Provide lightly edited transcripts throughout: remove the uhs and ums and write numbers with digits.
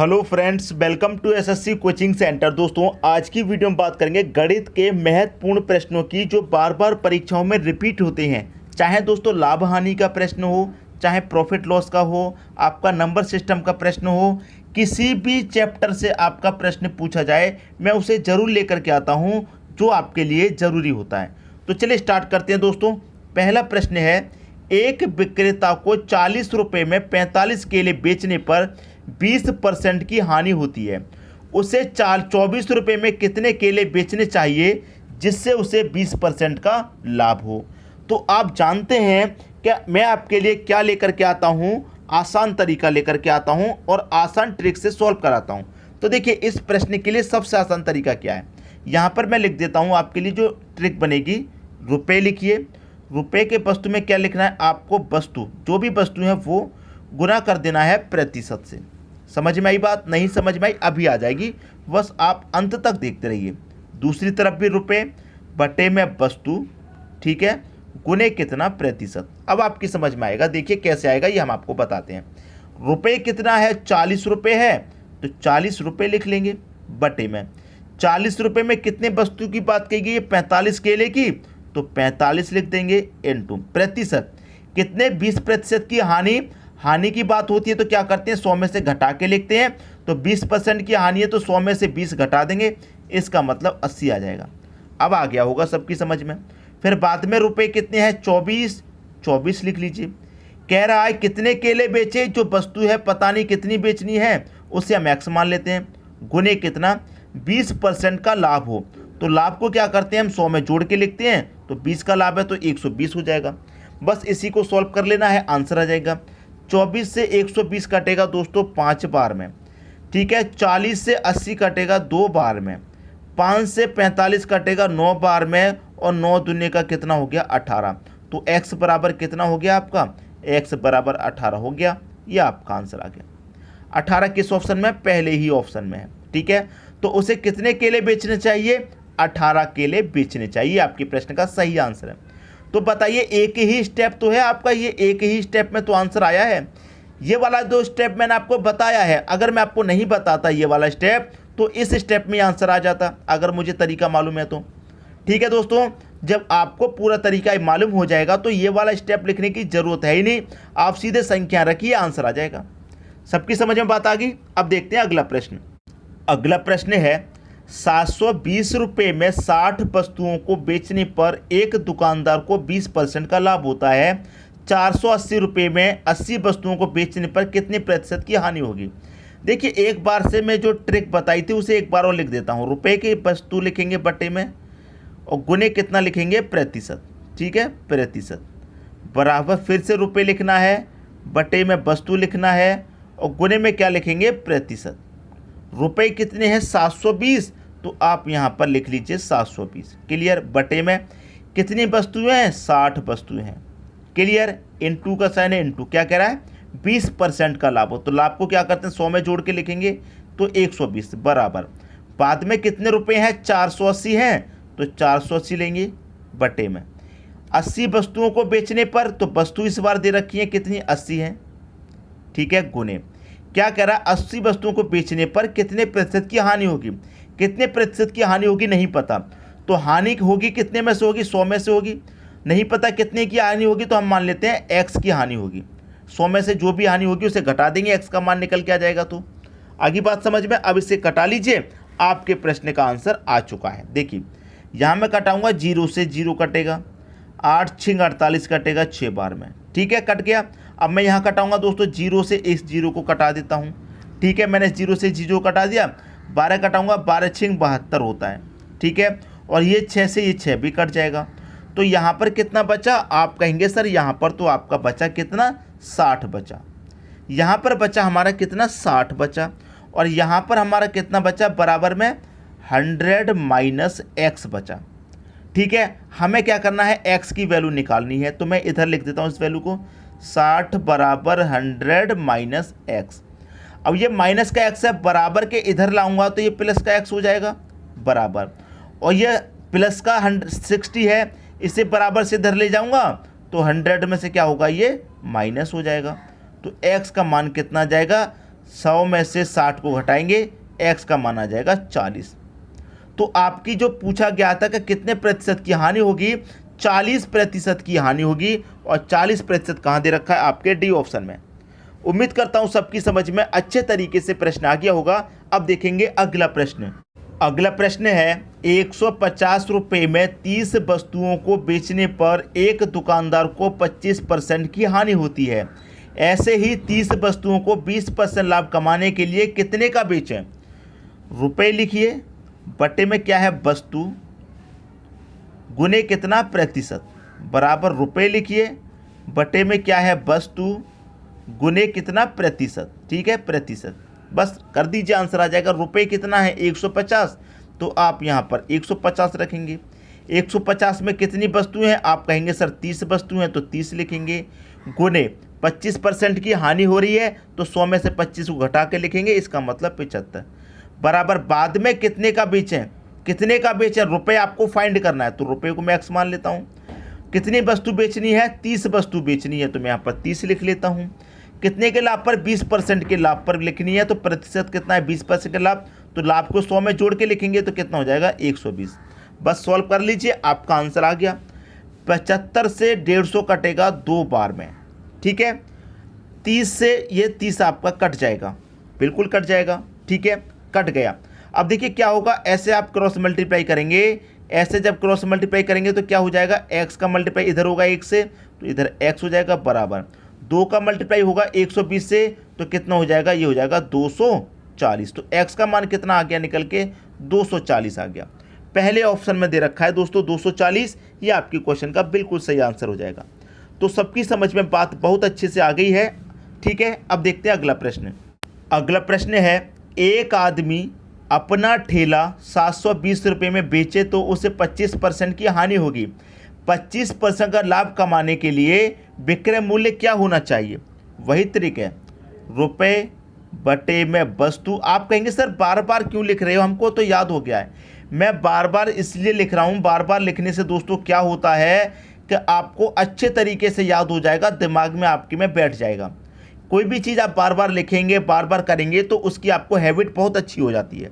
Hello friends, welcome to SSC coaching centre. दोस्तों, आज की वीडियो में बात करेंगे गणित के महत्वपूर्ण प्रश्नों की जो बार बार परीक्षाओं में रिपीट होते हैं। चाहे दोस्तों लाभ हानि का प्रश्न हो, चाहे प्रॉफिट लॉस का हो, आपका नंबर सिस्टम का प्रश्न हो, किसी भी चैप्टर से आपका प्रश्न पूछा जाए, मैं उसे ज़रूर लेकर के आता हूँ जो आपके लिए ज़रूरी होता है। तो चलिए स्टार्ट करते हैं दोस्तों। पहला प्रश्न है, एक विक्रेता को 40 रुपये में 45 केले बेचने पर 20% की हानि होती है। उसे 24 रुपये में कितने केले बेचने चाहिए जिससे उसे 20% का लाभ हो। तो आप जानते हैं कि मैं आपके लिए क्या लेकर के आता हूँ, आसान तरीका लेकर के आता हूँ और आसान ट्रिक से सॉल्व कराता हूँ। तो देखिए, इस प्रश्न के लिए सबसे आसान तरीका क्या है, यहाँ पर मैं लिख देता हूँ आपके लिए जो ट्रिक बनेगी। रुपये लिखिए, रुपये के वस्तु में क्या लिखना है आपको, वस्तु जो भी वस्तु है वो गुना कर देना है प्रतिशत से। समझ में आई बात? नहीं समझ में आई अभी आ जाएगी, बस आप अंत तक देखते रहिए। दूसरी तरफ भी रुपये बटे में वस्तु, ठीक है, गुने कितना प्रतिशत। अब आपकी समझ में आएगा। देखिए कैसे आएगा ये हम आपको बताते हैं। रुपये कितना है, 40 रुपये है, तो 40 रुपये लिख लेंगे बटे में 40 रुपये में कितने वस्तु की बात कही गई है, 45 केले की, तो 45 लिख देंगे इनटू प्रतिशत कितने, 20% की हानि की बात होती है तो क्या करते हैं, 100 में से घटा के लिखते हैं। तो 20% की हानि है तो 100 में से 20 घटा देंगे, इसका मतलब 80 आ जाएगा। अब आ गया होगा सबकी समझ में। फिर बाद में रुपए कितने हैं, 24 लिख लीजिए। कह रहा है कितने केले बेचे, जो वस्तु है पता नहीं कितनी बेचनी है, उसे हम एक्स मान लेते हैं, गुने कितना, 20% का लाभ हो। तो लाभ को क्या करते हैं हम 100 में जोड़ के लिखते हैं, तो 20 का लाभ है तो 120 हो जाएगा। बस इसी को सॉल्व कर लेना है, आंसर आ जाएगा। 24 से 120 कटेगा दोस्तों 5 बार में, ठीक है। 40 से 80 कटेगा 2 बार में, 5 से 45 कटेगा 9 बार में, और 9 दूने का कितना हो गया, 18। तो x बराबर कितना हो गया आपका, x बराबर 18 हो गया। यह आपका आंसर आ गया। 18 किस ऑप्शन में, पहले ही ऑप्शन में है, ठीक है। तो उसे कितने केले बेचने चाहिए, 18 केले बेचने चाहिए, आपके प्रश्न का सही आंसर है। तो बताइए, एक ही स्टेप तो है आपका, ये एक ही स्टेप में तो आंसर आया है। ये वाला दो स्टेप मैंने आपको बताया है, अगर मैं आपको नहीं बताता ये वाला स्टेप तो इस स्टेप में आंसर आ जाता, अगर मुझे तरीका मालूम है तो। ठीक है दोस्तों, जब आपको पूरा तरीका मालूम हो जाएगा तो ये वाला स्टेप लिखने की जरूरत है ही नहीं, आप सीधे संख्या रखिए, आंसर आ जाएगा। सबकी समझ में बात आ गई। अब देखते हैं अगला प्रश्न। अगला प्रश्न है, 720 रुपये में 60 वस्तुओं को बेचने पर एक दुकानदार को 20% का लाभ होता है। 480 रुपये में 80 वस्तुओं को बेचने पर कितने प्रतिशत की हानि होगी। देखिए, एक बार से मैं जो ट्रिक बताई थी उसे एक बार और लिख देता हूँ। रुपये की वस्तु लिखेंगे बटे में, और गुने कितना लिखेंगे, प्रतिशत, ठीक है, प्रतिशत बराबर फिर से रुपये लिखना है, बटे में वस्तु लिखना है, और गुने में क्या लिखेंगे, प्रतिशत। रुपये कितने हैं, 720, तो आप यहाँ पर लिख लीजिए 720, क्लियर। बटे में कितनी वस्तुएं हैं, 60 वस्तुएं हैं, क्लियर। इनटू का साइन है, इनटू क्या कह रहा है, 20% का लाभ हो। तो लाभ को क्या करते हैं 100 में जोड़ के लिखेंगे, तो 120 बराबर बाद में कितने रुपए हैं, 480 हैं, तो 480 लेंगे बटे में 80 वस्तुओं को बेचने पर, तो वस्तु इस बार दे रखी है कितनी, 80 हैं, ठीक है, गुने क्या कह रहा है, 80 वस्तुओं को बेचने पर कितने प्रतिशत की हानि होगी। कितने प्रतिशत की हानि होगी नहीं पता, तो हानि होगी कितने में से होगी, 100 में से होगी। नहीं पता कितने की हानि होगी, तो हम मान लेते हैं x की हानि होगी। 100 में से जो भी हानि होगी उसे घटा देंगे, x का मान निकल के आ जाएगा। तो आगे बात समझ में। अब इसे कटा लीजिए, आपके प्रश्न का आंसर आ चुका है। देखिए, यहाँ मैं कटाऊंगा, 0 से 0 कटेगा, 8 6 48 कटेगा 6 बार में, ठीक है, कट गया। अब मैं यहाँ कटाऊंगा दोस्तों, 0 से इस 0 को कटा देता हूँ, ठीक है, मैंने 0 से 0 कटा दिया। 12 कटाऊंगा, 12 6 72 होता है, ठीक है, और ये 6 से ये 6 भी कट जाएगा। तो यहाँ पर कितना बचा, आप कहेंगे सर यहाँ पर तो आपका बचा कितना, 60 बचा। यहाँ पर बचा हमारा कितना, 60 बचा, और यहाँ पर हमारा कितना बचा, बराबर में 100 माइनस x बचा, ठीक है। हमें क्या करना है, x की वैल्यू निकालनी है, तो मैं इधर लिख देता हूँ इस वैल्यू को, 60 बराबर 100 माइनस x। अब ये माइनस का x है, बराबर के इधर लाऊंगा तो ये प्लस का x हो जाएगा बराबर, और ये प्लस का 60 है, इसे बराबर से इधर ले जाऊंगा तो 100 में से क्या होगा, ये माइनस हो जाएगा। तो x का मान कितना जाएगा, 100 में से 60 को घटाएंगे, x का मान आ जाएगा 40। तो आपकी जो पूछा गया था कि कितने प्रतिशत की हानि होगी, 40% की हानि होगी, और 40% कहाँ दे रखा है, आपके डी ऑप्शन में। उम्मीद करता हूँ सबकी समझ में अच्छे तरीके से प्रश्न आ गया होगा। अब देखेंगे अगला प्रश्न। अगला प्रश्न है 150 रुपये में 30 वस्तुओं को बेचने पर एक दुकानदार को 25% की हानि होती है। ऐसे ही 30 वस्तुओं को 20% लाभ कमाने के लिए कितने का बेचें। रुपए लिखिए, बटे में क्या है वस्तु, गुने कितना प्रतिशत, बराबर रुपए लिखिए, बटे में क्या है वस्तु, गुने कितना प्रतिशत। ठीक है, प्रतिशत। बस कर दीजिए, आंसर आ जाएगा। रुपए कितना है 150, तो आप यहाँ पर 150 रखेंगे। 150 में कितनी वस्तुएं हैं, आप कहेंगे सर 30 वस्तुएं हैं, तो 30 लिखेंगे। गुने 25% की हानि हो रही है, तो 100 में से 25 को घटा के लिखेंगे, इसका मतलब 75। बराबर बाद में कितने का बेचें, कितने का बेचें, रुपए आपको फाइंड करना है, तो रुपए को मैं एक्स मान लेता हूँ। कितनी वस्तु बेचनी है, 30 वस्तु बेचनी है, तो मैं यहाँ पर 30 लिख लेता हूँ। कितने के लाभ पर, 20% के लाभ पर लिखनी है, तो प्रतिशत कितना है 20% का लाभ, तो लाभ को 100 में जोड़ के लिखेंगे, तो कितना हो जाएगा 120। बस सॉल्व कर लीजिए, आपका आंसर आ गया। 75 से 150 कटेगा 2 बार में। ठीक है, 30 से ये 30 आपका कट जाएगा, बिल्कुल कट जाएगा। ठीक है, कट गया। अब देखिए क्या होगा, ऐसे आप क्रॉस मल्टीप्लाई करेंगे, ऐसे जब क्रॉस मल्टीप्लाई करेंगे तो क्या हो जाएगा, x का मल्टीप्लाई इधर होगा 1 से, तो इधर x हो जाएगा, बराबर 2 का मल्टीप्लाई होगा 120 से, तो कितना हो जाएगा, ये हो जाएगा 240। तो x का मान कितना आ गया निकल के, 240 आ गया। पहले ऑप्शन में दे रखा है दोस्तों 240, ये आपके क्वेश्चन का बिल्कुल सही आंसर हो जाएगा। तो सबकी समझ में बात बहुत अच्छे से आ गई है। ठीक है, अब देखते हैं अगला प्रश्न। अगला प्रश्न है, एक आदमी अपना ठेला 720 रुपये में बेचे तो उसे 25% की हानि होगी। 25% का लाभ कमाने के लिए विक्रय मूल्य क्या होना चाहिए। वही तरीका है, रुपए बटे में वस्तु। आप कहेंगे सर बार बार क्यों लिख रहे हो, हमको तो याद हो गया है। मैं बार बार इसलिए लिख रहा हूँ, बार बार लिखने से दोस्तों क्या होता है कि आपको अच्छे तरीके से याद हो जाएगा, दिमाग में आपके में बैठ जाएगा। कोई भी चीज़ आप बार बार लिखेंगे, बार बार करेंगे, तो उसकी आपको हैबिट बहुत अच्छी हो जाती है।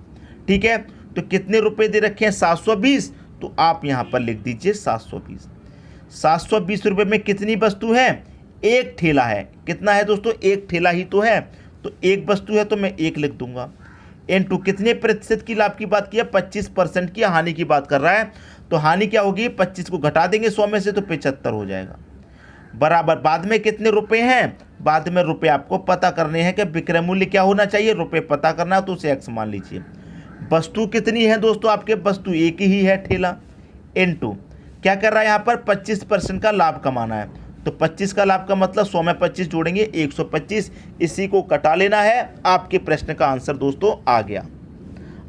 ठीक है, तो कितने रुपए दे रखे हैं 720, तो आप यहाँ पर लिख दीजिए 720। 720 रुपये में कितनी वस्तु है, एक ठेला है। कितना है दोस्तों, एक ठेला ही तो है, तो एक वस्तु है, तो मैं 1 लिख दूंगा। इनटू कितने प्रतिशत की लाभ की बात की है, 25% की हानि की बात कर रहा है, तो हानि क्या होगी, 25 को घटा देंगे 100 में से, तो 75 हो जाएगा। बराबर बाद में कितने रुपए हैं, बाद में रुपए आपको पता करने हैं कि विक्रय मूल्य क्या होना चाहिए, रुपए पता करना है, तो उसे x मान लीजिए। वस्तु कितनी है दोस्तों, आपके वस्तु एक ही है ठेला, इनटू क्या कर रहा है यहाँ पर 25% का लाभ कमाना है, तो 25 का लाभ का मतलब 100 में 25 जोड़ेंगे 125, इसी को कटा लेना है। आपके प्रश्न का आंसर दोस्तों आ गया,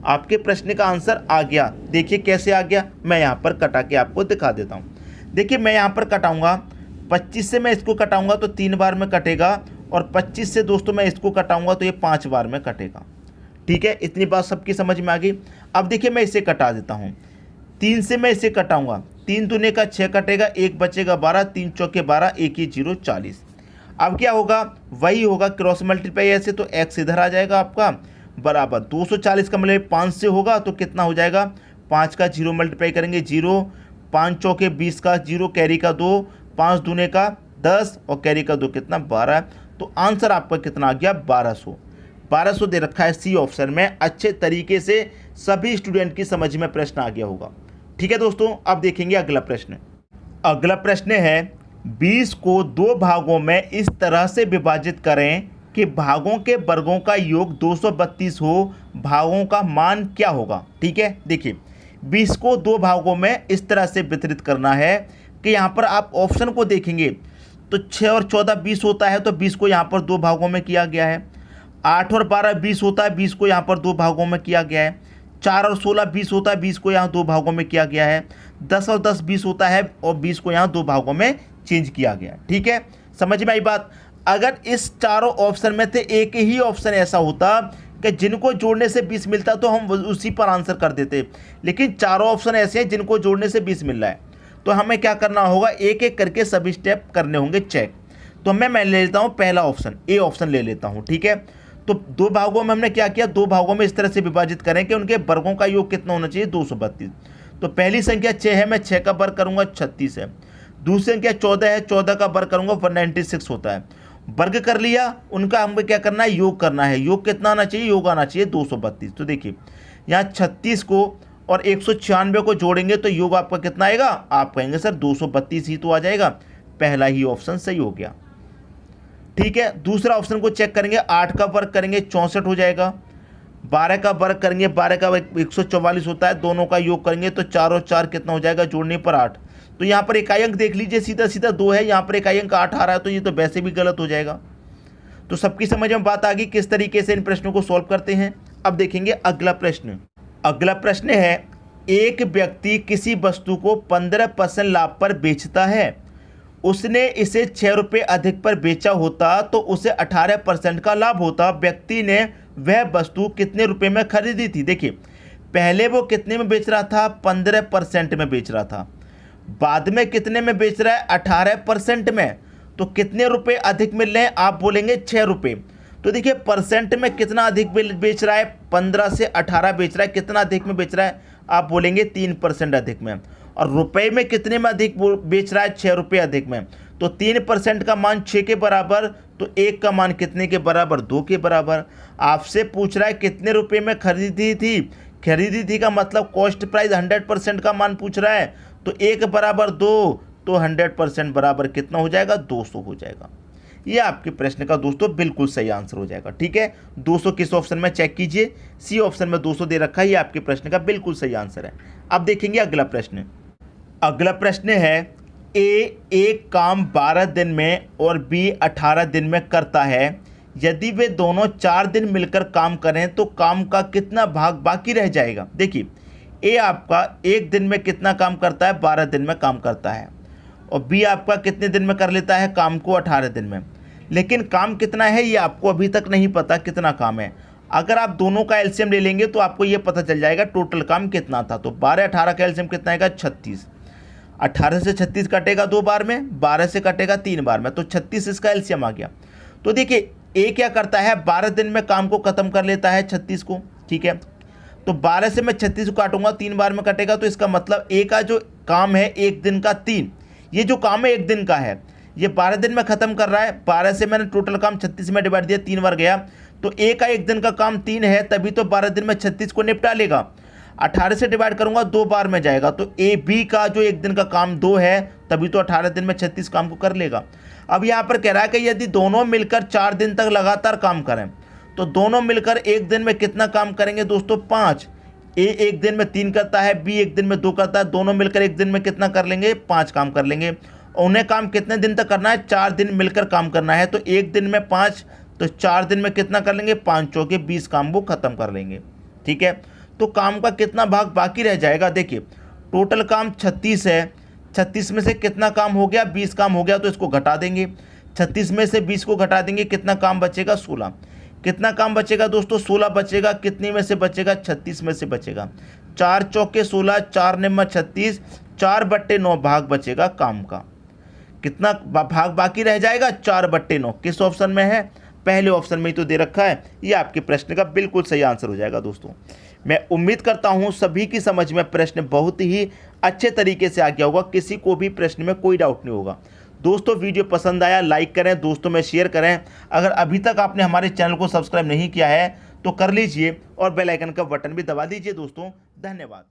आपके प्रश्न का आंसर आ गया। देखिए कैसे आ गया, मैं यहाँ पर कटा के आपको दिखा देता हूँ। देखिए मैं यहाँ पर कटाऊंगा, 25 से मैं इसको कटाऊंगा तो 3 बार में कटेगा, और 25 से दोस्तों मैं इसको कटाऊंगा तो ये 5 बार में कटेगा। ठीक है, इतनी बात सबकी समझ में आ गई। अब देखिए मैं इसे कटा देता हूँ, 3 से मैं इसे कटाऊंगा, 3 दूने का 6 कटेगा, 1 बचेगा 12, 3 चौके 12, 1 ही 0 40। अब क्या होगा, वही होगा क्रॉस मल्टीप्लाई ऐसे, तो x इधर आ जाएगा आपका, बराबर 240 का मतलब 5 से होगा, तो कितना हो जाएगा, 5 का 0 मल्टीप्लाई करेंगे 0, 5 चौके 20 का 0, कैरी का 2, 5 दूने का 10 और कैरी का 2 कितना 12। तो आंसर आपका कितना आ गया 1200। 1200 दे रखा है सी ऑप्शन में। अच्छे तरीके से सभी स्टूडेंट की समझ में प्रश्न आ गया होगा। ठीक है दोस्तों, अब देखेंगे अगला प्रश्न। अगला प्रश्न है, 20 को 2 भागों में इस तरह से विभाजित करें कि भागों के वर्गों का योग 232 हो, भागों का मान क्या होगा। ठीक है, देखिए 20 को 2 भागों में इस तरह से वितरित करना है कि यहाँ पर आप ऑप्शन को देखेंगे तो 6 और 14 20 होता है, तो 20 को यहाँ पर 2 भागों में किया गया है। 8 और 12 20 होता है, 20 को यहाँ पर 2 भागों में किया गया है। 4 और 16 20 होता है, 20 को यहाँ 2 भागों में किया गया है। 10 और 10 20 होता है और 20 को यहाँ 2 भागों में चेंज किया गया। ठीक है, समझ में आई बात। अगर इस चारों ऑप्शन में से एक ही ऑप्शन ऐसा होता कि जिनको जोड़ने से 20 मिलता तो हम उसी पर आंसर कर देते, लेकिन चारों ऑप्शन ऐसे हैं जिनको जोड़ने से 20 मिल रहा है, तो हमें क्या करना होगा, एक एक करके सभी स्टेप करने होंगे चेक। तो मैं ले लेता हूँ पहला ऑप्शन, ए ऑप्शन ले लेता हूँ। ठीक है, तो दो भागों में हमने क्या किया, दो भागों में इस तरह से विभाजित करें कि उनके वर्गों का योग कितना होना चाहिए, 232। तो पहली संख्या 6 है, मैं 6 का वर्ग करूंगा 36 है। दूसरी संख्या 14 है, 14 का वर्ग करूंगा 196 होता है। वर्ग कर लिया, उनका हमको क्या करना है, योग करना है। योग कितना आना चाहिए, योग आना चाहिए 232। तो देखिए यहाँ 36 को और 196 को जोड़ेंगे तो योग आपका कितना आएगा, आप कहेंगे सर 232 ही तो आ जाएगा। पहला ही ऑप्शन सही हो गया। ठीक है, दूसरा ऑप्शन को चेक करेंगे, 8 का वर्ग करेंगे 64 हो जाएगा। 12 का वर्ग करेंगे, 12 का 144 होता है, दोनों का योग करेंगे तो 4 और 4 कितना हो जाएगा, जोड़ने पर 8। तो यहाँ पर इकाई अंक देख लीजिए, सीधा सीधा 2 है, यहाँ पर इकाई अंक 8 आ रहा है, तो ये तो वैसे भी गलत हो जाएगा। तो सबकी समझ में बात आ गई किस तरीके से इन प्रश्नों को सॉल्व करते हैं। अब देखेंगे अगला प्रश्न। अगला प्रश्न है, एक व्यक्ति किसी वस्तु को 15% लाभ पर बेचता है, उसने इसे 6 रुपये अधिक पर बेचा होता तो उसे 18% का लाभ होता। व्यक्ति ने वह वस्तु कितने रुपए में खरीदी थी। देखिए पहले वो कितने में बेच रहा था, 15% में बेच रहा था। बाद में कितने में बेच रहा है, 18% में। तो कितने रुपए अधिक मिल रहे हैं, आप बोलेंगे 6 रुपये। तो देखिए परसेंट में कितना अधिक बेच रहा है, 15 से 18 बेच रहा है, कितना अधिक में बेच रहा है, आप बोलेंगे 3% अधिक में। और रुपए में कितने में अधिक बेच रहा है, 6 रुपये अधिक में। तो 3% का मान 6 के बराबर, तो 1 का मान कितने के बराबर, 2 के बराबर। आपसे पूछ रहा है कितने रुपए में खरीदी थी, खरीदी थी का मतलब कॉस्ट प्राइस 100% का मान पूछ रहा है। तो 1 बराबर 2, तो 100% बराबर कितना हो जाएगा, 200 हो जाएगा। ये आपके प्रश्न का दोस्तों बिल्कुल सही आंसर हो जाएगा। ठीक है, 200 किस ऑप्शन में, चेक कीजिए, सी ऑप्शन में 200 दे रखा है, ये आपके प्रश्न का बिल्कुल सही आंसर है। अब देखेंगे अगला प्रश्न। अगला प्रश्न है, ए एक काम 12 दिन में और बी 18 दिन में करता है। यदि वे दोनों 4 दिन मिलकर काम करें तो काम का कितना भाग बाकी रह जाएगा। देखिए ए आपका एक दिन में कितना काम करता है, 12 दिन में काम करता है, और बी आपका कितने दिन में कर लेता है काम को, 18 दिन में। लेकिन काम कितना है ये आपको अभी तक नहीं पता कितना काम है। अगर आप दोनों का एलसीएम ले लेंगे तो आपको ये पता चल जाएगा टोटल काम कितना था। तो 12 18 का एलसीएम कितना आएगा, 36। 18 से 36 कटेगा 2 बार में, 12 से कटेगा 3 बार में, तो 36 इसका एलसीएम आ गया। तो देखिए ए क्या करता है, 12 दिन में काम को खत्म कर लेता है 36 को। ठीक है, तो 12 से मैं 36 को काटूंगा, 3 बार में कटेगा, तो इसका मतलब ए का जो काम है एक दिन का 3, ये जो काम है एक दिन का है, ये 12 दिन में खत्म कर रहा है। 12 से मैंने टोटल काम 36 में डिवाइड दिया, 3 बार गया, तो ए का एक दिन का काम 3 है, तभी तो 12 दिन में 36 को निपटा लेगा। 18 से डिवाइड करूंगा, 2 बार में जाएगा, तो ए बी का जो एक दिन का काम 2 है, तभी तो 18 दिन में 36 काम को कर लेगा। अब यहाँ पर कह रहा है कि यदि दोनों मिलकर 4 दिन तक लगातार काम करें तो दोनों मिलकर एक दिन में कितना काम करेंगे दोस्तों, 5। ए एक दिन में 3 करता है, बी एक दिन में 2 करता है, दोनों मिलकर एक दिन में कितना कर लेंगे, 5 काम कर लेंगे। उन्हें काम कितने दिन तक करना है, 4 दिन मिलकर काम करना है। तो एक दिन में 5, तो 4 दिन में कितना कर लेंगे, 5 चौके 20 काम वो खत्म कर लेंगे। ठीक है, तो काम का कितना भाग बाकी रह जाएगा। देखिए टोटल काम 36 है, 36 में से कितना काम हो गया, 20 काम हो गया, तो इसको घटा देंगे। 36 में से 20 को घटा देंगे, कितना काम बचेगा, 16। कितना काम बचेगा दोस्तों, 16 बचेगा। कितने में से बचेगा, 36 में से बचेगा। 4 चौके 16, 4 निम्मा 36, 4/9 भाग बचेगा काम का। कितना भाग बाकी रह जाएगा, 4/9। किस ऑप्शन में है, पहले ऑप्शन में ही तो दे रखा है। ये आपके प्रश्न का बिल्कुल सही आंसर हो जाएगा दोस्तों। मैं उम्मीद करता हूँ सभी की समझ में प्रश्न बहुत ही अच्छे तरीके से आ गया होगा, किसी को भी प्रश्न में कोई डाउट नहीं होगा। दोस्तों वीडियो पसंद आया लाइक करें, दोस्तों में शेयर करें। अगर अभी तक आपने हमारे चैनल को सब्सक्राइब नहीं किया है तो कर लीजिए और बेल आइकन का बटन भी दबा दीजिए दोस्तों। धन्यवाद।